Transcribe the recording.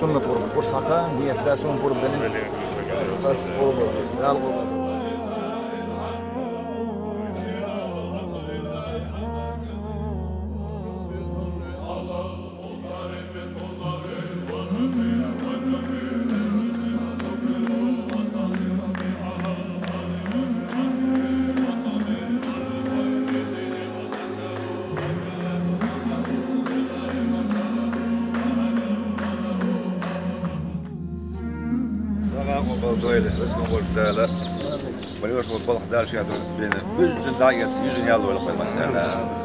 سنة غرب وسطها هي تاسون غرب بنين بس غرب Böyle resmen borçlarla bana hoş bulduk. Balık dal şey yapıyor. Yüzün daha gelsin, yüzün yalvarıp koymaz sana.